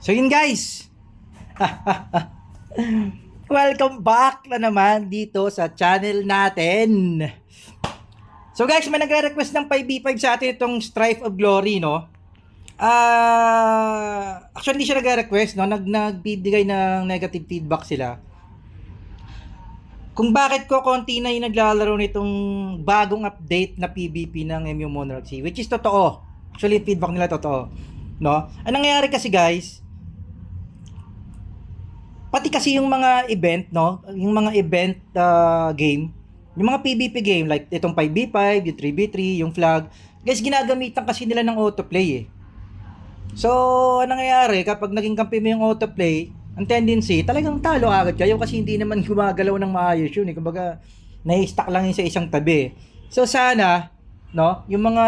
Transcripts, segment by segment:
So yun guys, welcome back na naman dito sa channel natin. So guys, may nagre-request ng 5v5 sa atin itong Strife of Glory, no? Actually hindi siya nagre-request, no? Nagbibigay ng negative feedback sila. Kung bakit ko konti na yung naglalaro nitong bagong update na PvP ng MU Monarchy, which is totoo. Actually, feedback nila totoo, no? Ang nangyayari kasi guys, pati kasi yung mga event, no? Yung mga event game, yung mga PvP game like itong 5v5, yung 3v3, yung flag, guys, ginagamitan kasi nila ng autoplay eh. So, anong nangyayari kapag naging kampi mo yung autoplay, ang tendency, talagang talo agad kayo kasi hindi naman gumagalaw ng maayos yun eh. Kumbaga, nai-stuck lang yun sa isang tabi. So, sana, no, yung mga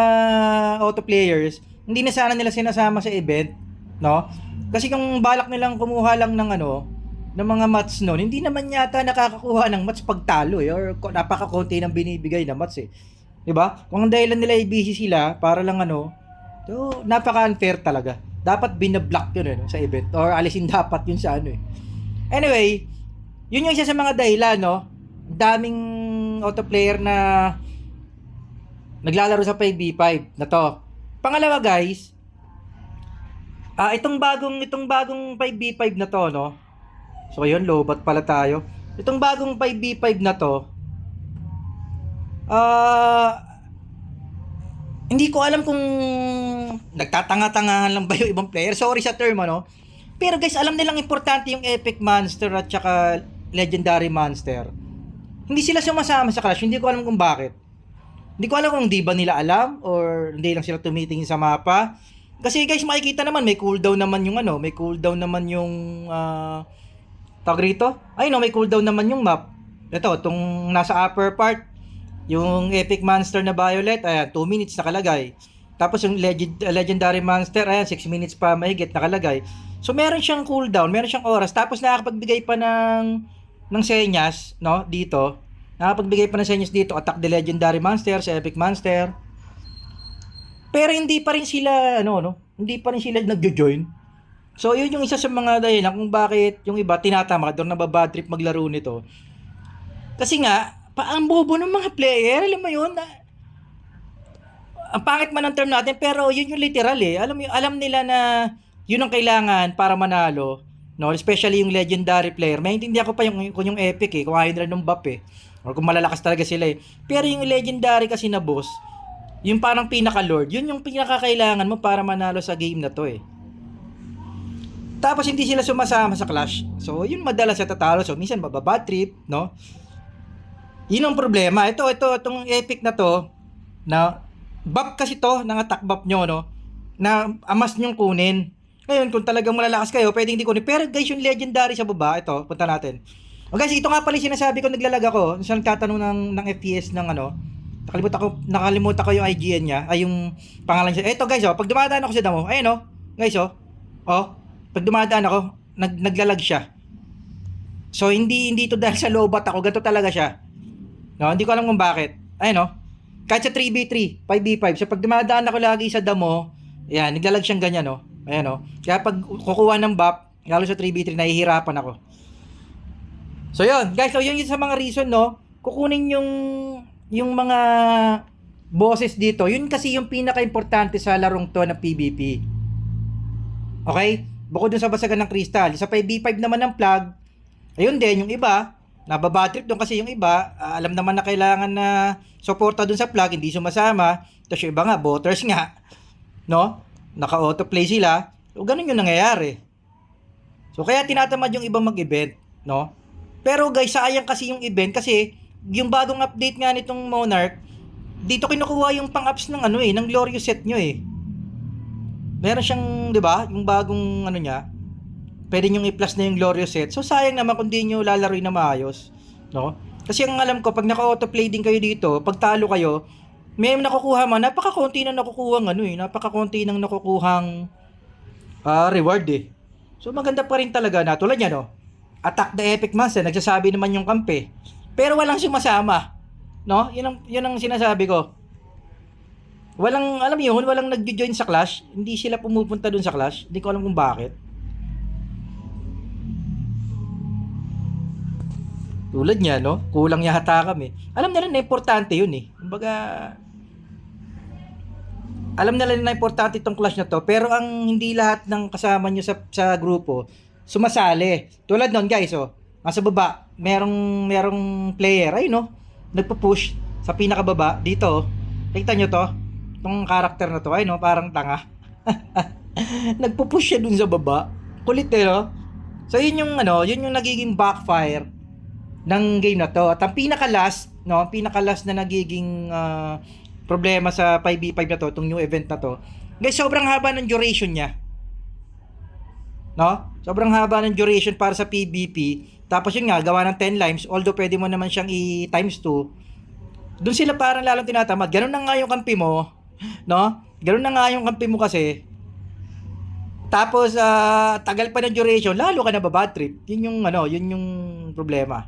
auto players, hindi na sana nila sinasama sa event, no? Kasi kung balak nilang kumuha lang ng ng mga mats noon, hindi naman yata nakakakuha ng mats pag talo eh, or napaka-konti ng binibigay na mats eh. 'Di ba? Kung ang dahilan nila ay busy sila para lang so napaka-unfair talaga. Dapat binablock yun sa event or alisin dapat yun sa eh. Anyway, yun yung isa sa mga dahilan, no? Daming auto player na naglalaro sa 5v5 na to. Pangalawa, guys, itong bagong 5v5 na to, no? So ayun, lobat pala tayo. Itong bagong 5v5 na to, hindi ko alam kung nagtatanga-tangahan lang ba yung ibang player. Sorry sa term, Pero guys, alam nilang importante yung Epic Monster at saka Legendary Monster. Hindi sila sumasama sa Clash. Hindi ko alam kung bakit. Hindi ko alam kung di ba nila alam or hindi lang sila tumitingin sa mapa. Kasi guys, makikita naman may cooldown naman yung may cooldown naman yung tawag rito. Ay no, may cooldown naman yung map. Ito, itong nasa upper part, yung Epic Monster na Violet, ayan, 2 minutes nakalagay. Tapos yung Legendary Monster, ayan, 6 minutes pa mahigit nakalagay. So meron siyang cooldown, meron siyang oras. Tapos nakakapagbigay pa ng senyas, no, dito. Nakakapagbigay pa ng senyas dito, attack the Legendary Monster sa Epic Monster. Pero hindi pa rin sila, hindi pa rin sila nagjo-join. So yun yung isa sa mga dahilan kung bakit yung iba tinatama doon na babad trip maglaro nito. Kasi nga, ang bobo ng mga player, alam mo yun, ang pangit man ang term natin, pero yun yung literal eh. Alam nila na yun ang kailangan para manalo, no? Especially yung legendary player. Maintindihan ko pa yung epic eh, kung ayaw nila ng buff eh. Or kung malalakas talaga sila eh. Pero yung legendary kasi na boss, yung parang pinaka-lord, yun yung pinakakailangan mo para manalo sa game na to eh. Tapos hindi sila sumasama sa clash. So yun madalas sa tatalo. So minsan mababad trip, no? Yun ang problema. Itong epic na to, na buff kasi to, ng attack buff nyo, no? Na amas nyong kunin. Ngayon, kung talagang malalakas kayo, pwedeng hindi kunin. Pero guys, yung legendary sa baba, ito, punta natin. O guys, ito nga pala yung sinasabi ko, naglalag ako. Saan tatanong ng FPS ng nakalimutan ko yung IGN niya, ay yung pangalan niya. Ito guys, pag dumadaan ako sa damo, ayun guys, pag dumadaan ako, naglalag siya. So, hindi ito dahil sa lowbat ako, ganito talaga siya. No, hindi ko alam kung bakit. Ayun kahit sa 3v3, 5v5, so pag dumadaan ako lagi sa damo, ayan, naglalag siyang ganyan, Ayan, Kaya pag kukuha ng buff, lalo sa 3v3, nahihirapan ako. So yun, guys, so yun yung sa mga reason, kukunin yung mga bosses dito. Yun kasi yung pinaka-importante sa larong to na PvP. Okay? Bukod dun sa basagan ng crystal, sa 5v5 naman ng flag, ayun din, yung iba, nababatrip doon kasi yung iba, alam naman na kailangan na suporta doon sa flag, hindi sumasama. Tapos yung iba nga, voters nga, naka-autoplay sila. So, ganun yung nangyayari. So, kaya tinatamad yung iba mag-event, Pero guys, sayang kasi yung event kasi yung bagong update nga nitong Monarch, dito kinukuha yung pang-ups ng ng Glorious set nyo eh. Meron siyang, 'di ba, yung bagong niya, pwede nyo i-plus na yung Glorious set. So, sayang naman kung di nyo lalaroin na maayos, Kasi ang alam ko, pag naka-autoplay din kayo dito, pag talo kayo, may nakukuha man, napaka-konti na nakukuhang napaka-konti nang nakukuhang reward eh. So, maganda pa rin talaga na, tulad yan, Attack the Epic Monster, nagsasabi naman yung kampe. Pero walang sumasama, Yun ang sinasabi ko. Walang, alam mo yun, walang nag-join sa Clash. Hindi sila pumupunta dun sa Clash. Hindi ko alam kung bakit. Tulad niya, no? Kulang yata kami. Alam nila na importante yun eh. Kumbaga, alam nila na importante itong clash na to, pero ang hindi lahat ng kasama nyo sa grupo, sumasali. Tulad nun guys, oh. Nasa baba, merong player, ay no? Nagpo-push sa pinakababa, dito, oh. Kita nyo to? Itong karakter na to, ay no? Parang tanga. Nagpo-push siya dun sa baba. Kulit eh, no? So yun yung yun yung nagiging backfire ng game na to. At ang pinaka-last na nagiging problema sa 5v5 na to, itong new event na to. Guys, sobrang haba ng duration niya. No? Sobrang haba ng duration para sa PvP. Tapos yun nga, gawa ng 10 limes, although pwede mo naman siyang i-times 2. Doon sila parang lalong tinatamad. Ganun na nga yung kampi mo, no? Ganun na nga yung kampi mo kasi. Tapos tagal pa ng duration, lalo ka na ba bad trip. Yun yung problema.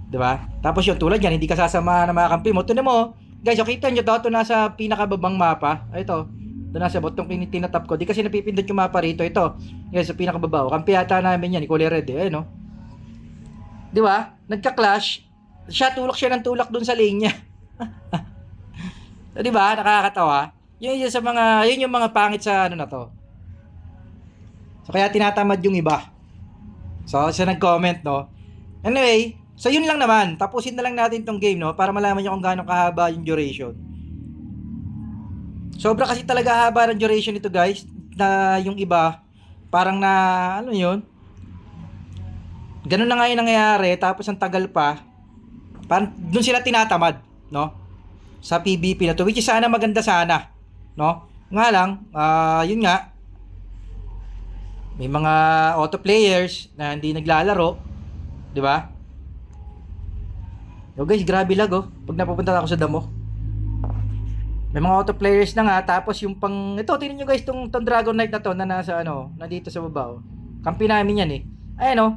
'Di ba? Tapos yung tulad yan, hindi ka sasamahan ng mga kampi mo. Ito mo, guys, kita nyo to nasa pinakababang mapa. Ito nasa bottom tinatap ko. Di kasi napipindot yung mapa rito. Ito, guys, sa pinakababa. Kampi yata namin yan, kulay red eh. Ayun, no? 'Di ba? Nagka-clash. Tulak siya ng tulak dun sa lane niya. So, 'di ba? Nakakatawa. Yun yung mga pangit sa na to. So kaya tinatamad yung iba. So sa nag-comment, no. Anyway, so yun lang naman. Tapusin na lang natin tong game, no, para malaman niyo kung gaano kahaba yung duration. Sobra kasi talaga haba ng duration nito, guys, na yung iba parang na yun. Ganun na nga yung nangyayari, tapos ang tagal pa. Parang doon sila tinatamad, no? Sa PvP na to, which is sana maganda sana, no? Nga lang, yun nga, may mga auto players na hindi naglalaro, 'di ba? Yo guys, grabe lag oh. Pag napupunta ako sa damo. May mga auto players na nga, tapos yung ito, tingnan niyo guys tong Dragon Knight na to na nasa nandito sa baba oh. Kampi namin yan eh. Ayan oh.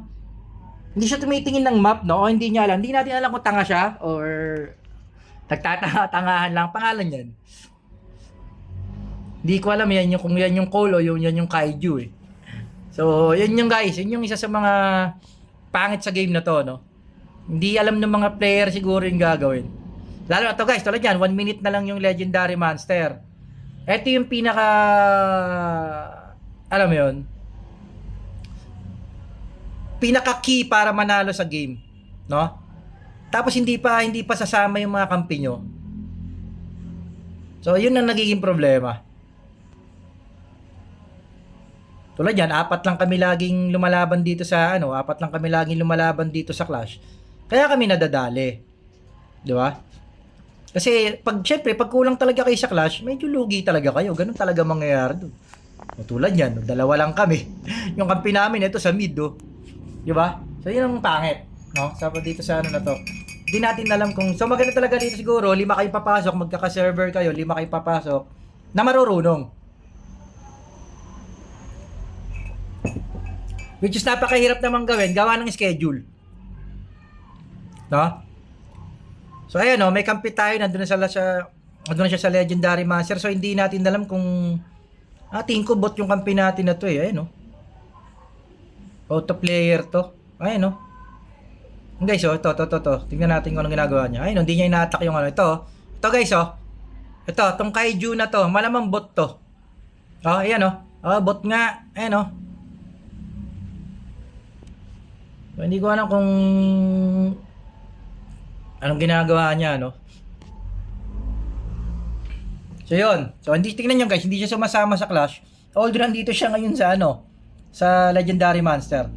Hindi siya tumitingin ng map, no? O hindi niya alam. Hindi natin alam kung tanga siya or nagtatanga-tangahan lang pangalan yan. Hindi ko alam yan yung kung yan yung Cole o yan yung Kaiju eh. So, yun yung guys, yun yung isa sa mga pangit sa game na to, no? Hindi alam ng mga player siguro yung gagawin. Lalo na to guys, tulad yan, 1 minute na lang yung Legendary Monster. Ito yung pinaka, alam mo yun, pinaka key para manalo sa game, no? Tapos hindi pa sasama yung mga kampi nyo. So, yun ang nagiging problema. Tulad yan, 4 lang kami laging lumalaban dito sa Clash. Kaya kami nadadali. 'Di ba? Kasi syempre, pag kulang talaga kayo sa Clash, medyo lugi talaga kayo. Ganun talaga mangyayari doon. Tulad yan, dalawa lang kami. Yung kampi namin ito sa mid, oh. 'Di ba? So yun ang pangit, no? Sabi dito sa na to. Hindi natin alam kung maganda talaga dito siguro, 5 kayo papasok, magkaka-server kayo, 5 kayo papasok na marurunong. Which is napakahirap namang gawin, gawa ng schedule. No? So ayan may kampi tayo, nandun na siya sa Legendary Master. So hindi natin alam kung tingin ko bot yung kampi natin na to eh. Ayan auto player to. Ayan guys ito. Tingnan natin kung anong ginagawa niya. Ayun hindi niya ina-attack yung ito. Ito guys Ito, tong Kaiju na to, malamang bot to. Ayan bot nga. Ayan So, hindi ko alam kung anong ginagawa niya, no? So, yun. So, tingnan nyo guys, hindi siya sumasama sa Clash. Although nandito siya ngayon sa Legendary Monster.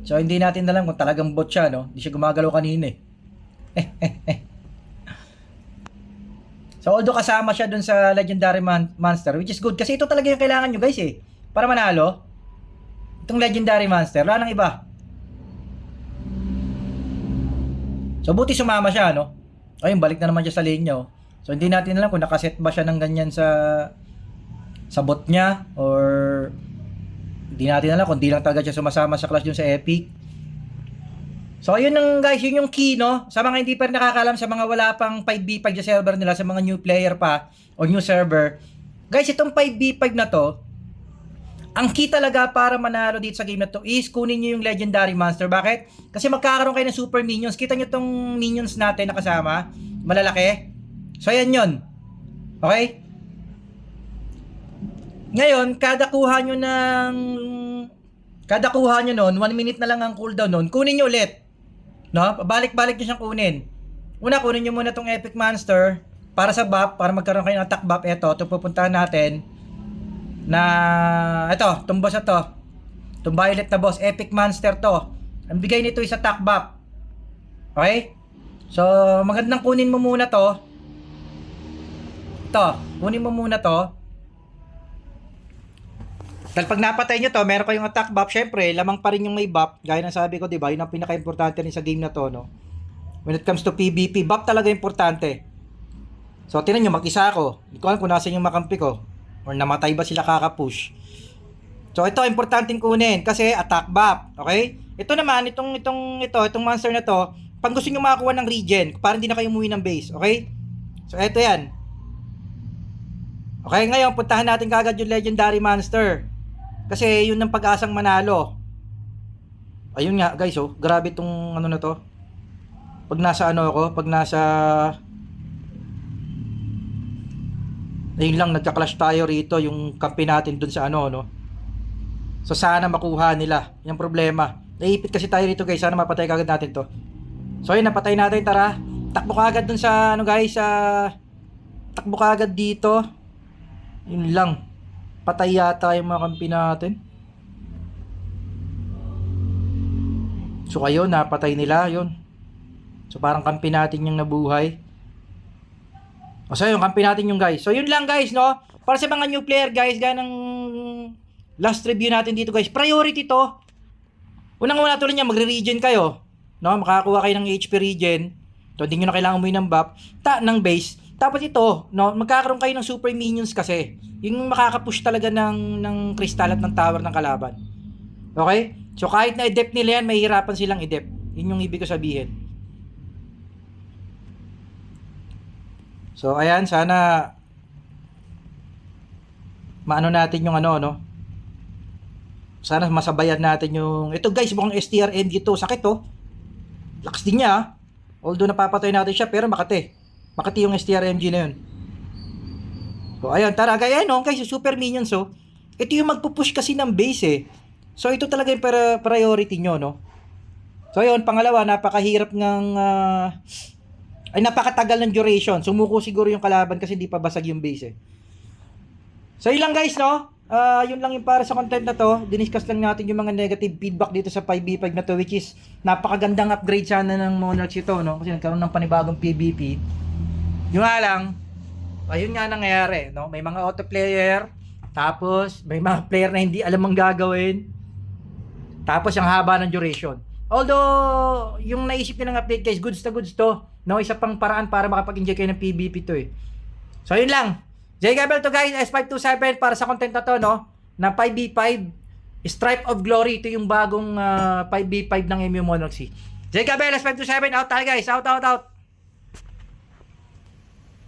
So, hindi natin alam kung talagang bot siya, no? Hindi siya gumagalaw kanina eh. So, although kasama siya dun sa Legendary Monster, which is good. Kasi ito talaga yung kailangan nyo guys eh. Para manalo. Itong Legendary Monster, wala nang iba. So, buti sumama siya, no? Ayun, balik na naman siya sa lane niya, So, hindi natin alam kung nakaset ba siya ng ganyan sa bot niya or hindi natin alam kung di lang talaga siya sumasama sa Clash dun sa Epic. So, ayun guys, yun yung key, no? Sa mga hindi pa rin nakakalam, sa mga wala pang 5v5 sa server nila, sa mga new player pa o new server. Guys, itong 5v5 na to, Ang key talaga para manalo dito sa game na to is kunin nyo yung Legendary Monster. Bakit? Kasi magkakaroon kayo ng super minions. Kita nyo tong minions natin na kasama. Malalaki. So, yan yun. Okay? Ngayon, kada kuha nyo nun, 1 minute na lang ang cooldown nun, kunin nyo ulit. No? Balik-balik nyo siyang kunin. Una, kunin nyo muna tong Epic Monster para sa buff, para magkaroon kayo ng attack buff. Ito pupuntahan natin na ito, itong boss na to, itong violet na boss, Epic Monster to. Ang bigay nito is attack buff. Okay? So, magandang kunin mo muna to. Ito, kunin mo muna to. Dahil pag napatay nyo to, meron kayong attack buff, syempre, lamang pa rin yung may buff. Gaya ng sabi ko, diba? Yun ang pinaka-importante rin sa game na to, no? When it comes to PvP, buff talaga importante. So, tinan nyo, mag-isa ako. Hindi ko alam kung nasan yung makampi ko. Or namatay ba sila kaka-push. So, ito, importanteng kunin. Kasi, attack buff. Okay? Ito naman, itong monster na to, pag gusto nyo makakuha ng regen, para hindi na kayo umuwi ng base. Okay? So, ito yan. Okay, ngayon, puntahan natin kagad yung Legendary Monster. Kasi yun ang pag-asang manalo. Ayun nga guys, oh, grabe tong ano na to. Pag nasa ano ako, pag nasa ayun lang, nagka-clash tayo rito yung kampi natin dun sa ano, no. So sana makuha nila. Yung problema. Naipit kasi tayo rito guys, sana mapatay kagad natin to. So ayun, napatay natin, tara. Takbo kagad dun sa ano guys, takbo kagad dito. Yun lang. Patay yata yung mga kampi natin. So ayun, napatay nila yun. So parang kampi natin yung nabuhay. O so yun, kampi natin yung guys. So yun lang guys, no? Para sa mga new player guys, gaya ng last review natin dito guys, priority to. Unang-una tuloy niya, magre-regen kayo. No? Makakakuha kayo ng HP regen. So hindi nyo na kailangan umuwi ng buff. Ng base. Tapos ito, no, magkakaroon kayo ng super minions kasi. Yung makakapush talaga ng crystal at ng tower ng kalaban. Okay? So kahit na i-dep nila yan, mahihirapan silang i-dep. Yun yung ibig ko sabihin. So ayan, sana maano natin yung ano, no? Sana masabayan natin yung... Ito guys, mukhang STRMG to. Sakit to. Lakas din niya, ha? Although napapatay natin siya, pero Makati yung STRMG na yun. So, ayun, tara, gaya no, guys, super minions, oh. Ito yung magpupush kasi ng base, eh. So, ito talaga yung priority nyo, no? So, ayun, pangalawa, napakahirap ng, napakatagal ng duration. Sumuko siguro yung kalaban kasi hindi pa basag yung base, eh. So, yun lang, guys, no? Yun lang yung para sa content na to. Diniscuss lang natin yung mga negative feedback dito sa 5v5 na to, which is napakagandang upgrade sana ng Monarchs ito, no? Kasi nagkaroon ng panibagong PvP. Yung nga lang, ayun nga nangyayari, no? May mga auto player, tapos may mga player na hindi alam ang gagawin, tapos yung haba ng duration. Although, yung naisip nilang update guys, goods to, no? Isa pang paraan para makapag-enjoy kayo ng PvP to, eh. So, yun lang. J. Gabel to guys, S527 para sa content na to, no? Na 5v5, Stripe of Glory. Ito yung bagong 5v5 ng MU Monarchs. J. Gabel, S527, out tayo guys, out.